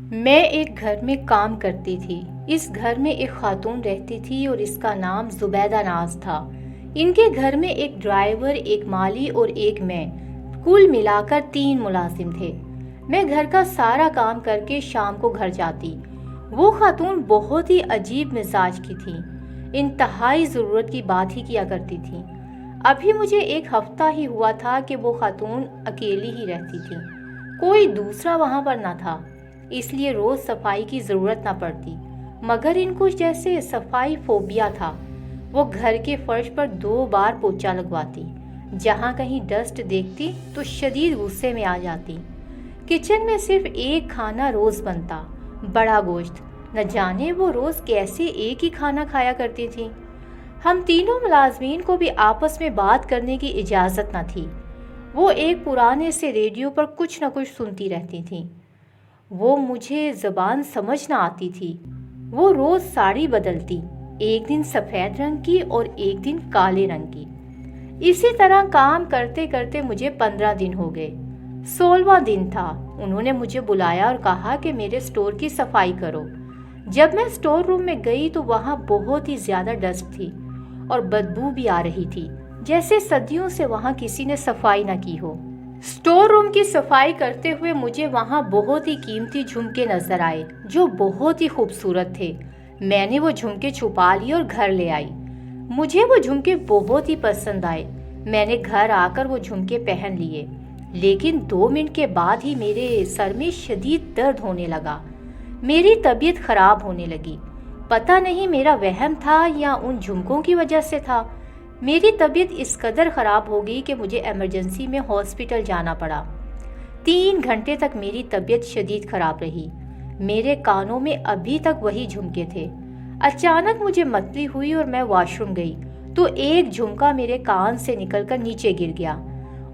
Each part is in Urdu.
میں ایک گھر میں کام کرتی تھی۔ اس گھر میں ایک خاتون رہتی تھی اور اس کا نام زبیدہ ناز تھا۔ ان کے گھر میں ایک ڈرائیور، ایک مالی اور ایک میں، کل ملا کر 3 ملازم تھے۔ میں گھر کا سارا کام کر کے شام کو گھر جاتی۔ وہ خاتون بہت ہی عجیب مزاج کی تھی، انتہائی ضرورت کی بات ہی کیا کرتی تھی۔ ابھی مجھے 1 ہفتہ ہی ہوا تھا کہ وہ خاتون اکیلی ہی رہتی تھی، کوئی دوسرا وہاں پر نہ تھا، اس لیے روز صفائی کی ضرورت نہ پڑتی، مگر ان کو جیسے صفائی فوبیا تھا۔ وہ گھر کے فرش پر 2 بار پوچھا لگواتی، جہاں کہیں ڈسٹ دیکھتی تو شدید غصے میں آ جاتی۔ کچن میں صرف ایک کھانا روز بنتا، بڑا گوشت، نہ جانے وہ روز کیسے ایک ہی کھانا کھایا کرتی تھی۔ ہم تینوں ملازمین کو بھی آپس میں بات کرنے کی اجازت نہ تھی۔ وہ ایک پرانے سے ریڈیو پر کچھ نہ کچھ سنتی رہتی تھیں۔ وہ مجھے زبان سمجھ نہ آتی تھی۔ وہ روز ساڑی بدلتی، ایک دن سفید رنگ کی اور ایک دن کالے رنگ کی۔ اسی طرح کام کرتے کرتے مجھے 15 دن ہو گئے۔ 16واں دن تھا، انہوں نے مجھے بلایا اور کہا کہ میرے سٹور کی صفائی کرو۔ جب میں سٹور روم میں گئی تو وہاں بہت ہی زیادہ ڈسٹ تھی اور بدبو بھی آ رہی تھی، جیسے صدیوں سے وہاں کسی نے صفائی نہ کی ہو۔ سٹور روم کی صفائی کرتے ہوئے مجھے وہاں بہت ہی قیمتی جھمکے نظر آئے جو بہت ہی خوبصورت تھے۔ میں نے وہ جھمکے چھپا لیے اور گھر لے آئی۔ مجھے وہ جھمکے بہت ہی پسند آئے۔ میں نے گھر آ کر وہ جھمکے پہن لیے، لیکن 2 منٹ کے بعد ہی میرے سر میں شدید درد ہونے لگا۔ میری طبیعت خراب ہونے لگی۔ پتہ نہیں میرا وہم تھا یا ان جھمکوں کی وجہ سے تھا۔ میری طبیعت اس قدر خراب ہو گئی کہ مجھے ایمرجنسی میں ہاسپٹل جانا پڑا۔ 3 گھنٹے تک میری طبیعت شدید خراب رہی۔ میرے کانوں میں ابھی تک وہی جھمکے تھے۔ اچانک مجھے متلی ہوئی اور میں واش روم گئی تو ایک جھمکا میرے کان سے نکل کر نیچے گر گیا۔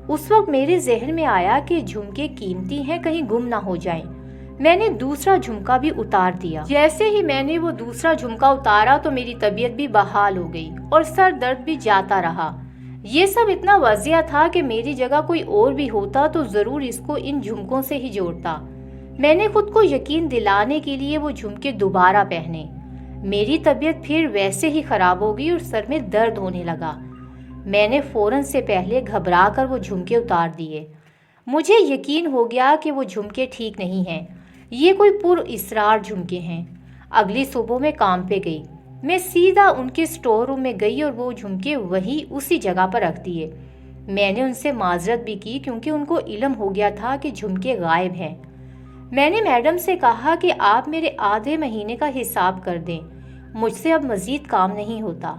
اس وقت میرے ذہن میں آیا کہ جھمکے قیمتی ہیں، کہیں گم نہ ہو جائیں۔ میں نے دوسرا جھمکا بھی اتار دیا۔ جیسے ہی میں نے وہ دوسرا جھمکا اتارا تو میری طبیعت بھی بحال ہو گئی اور سر درد بھی جاتا رہا۔ یہ سب اتنا واضح تھا کہ میری جگہ کوئی اور بھی ہوتا تو ضرور اس کو ان جھمکوں سے ہی جوڑتا۔ میں نے خود کو یقین دلانے کے لیے وہ جھمکے دوبارہ پہنے۔ میری طبیعت پھر ویسے ہی خراب ہو گئی اور سر میں درد ہونے لگا۔ میں نے فوراً سے پہلے گھبرا کر وہ جھمکے اتار دیے۔ مجھے یقین ہو گیا کہ وہ جھمکے ٹھیک نہیں ہیں، یہ کوئی پر اسرار جھمکے ہیں۔ اگلی صبح میں کام پہ گئی۔ میں سیدھا ان کے سٹور روم میں گئی اور وہ جھمکے وہی اسی جگہ پر رکھ دیے۔ میں نے ان سے معذرت بھی کی کیونکہ ان کو علم ہو گیا تھا کہ جھمکے غائب ہیں۔ میں نے میڈم سے کہا کہ آپ میرے آدھے مہینے کا حساب کر دیں، مجھ سے اب مزید کام نہیں ہوتا۔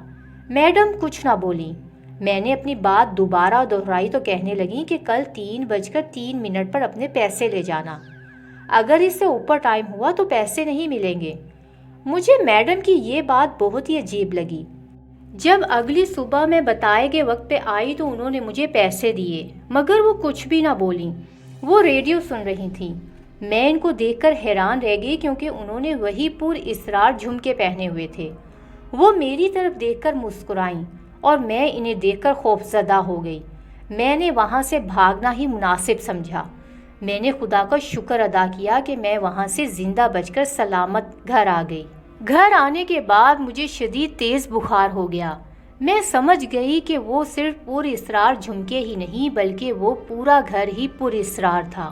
میڈم کچھ نہ بولی۔ میں نے اپنی بات دوبارہ دہرائی تو کہنے لگی کہ کل 3:03 پر اپنے پیسے لے جانا، اگر اس سے اوپر ٹائم ہوا تو پیسے نہیں ملیں گے۔ مجھے میڈم کی یہ بات بہت ہی عجیب لگی۔ جب اگلی صبح میں بتائے گئے وقت پہ آئی تو انہوں نے مجھے پیسے دیے، مگر وہ کچھ بھی نہ بولیں۔ وہ ریڈیو سن رہی تھیں۔ میں ان کو دیکھ کر حیران رہ گئی کیونکہ انہوں نے وہی پر اسرار جھمکے پہنے ہوئے تھے۔ وہ میری طرف دیکھ کر مسکرائیں اور میں انہیں دیکھ کر خوفزدہ ہو گئی۔ میں نے وہاں سے بھاگنا ہی مناسب سمجھا۔ میں نے خدا کا شکر ادا کیا کہ میں وہاں سے زندہ بچ کر سلامت گھر آ گئی۔ گھر آنے کے بعد مجھے شدید تیز بخار ہو گیا۔ میں سمجھ گئی کہ وہ صرف پر اسرار جھمکے ہی نہیں بلکہ وہ پورا گھر ہی پر اسرار تھا۔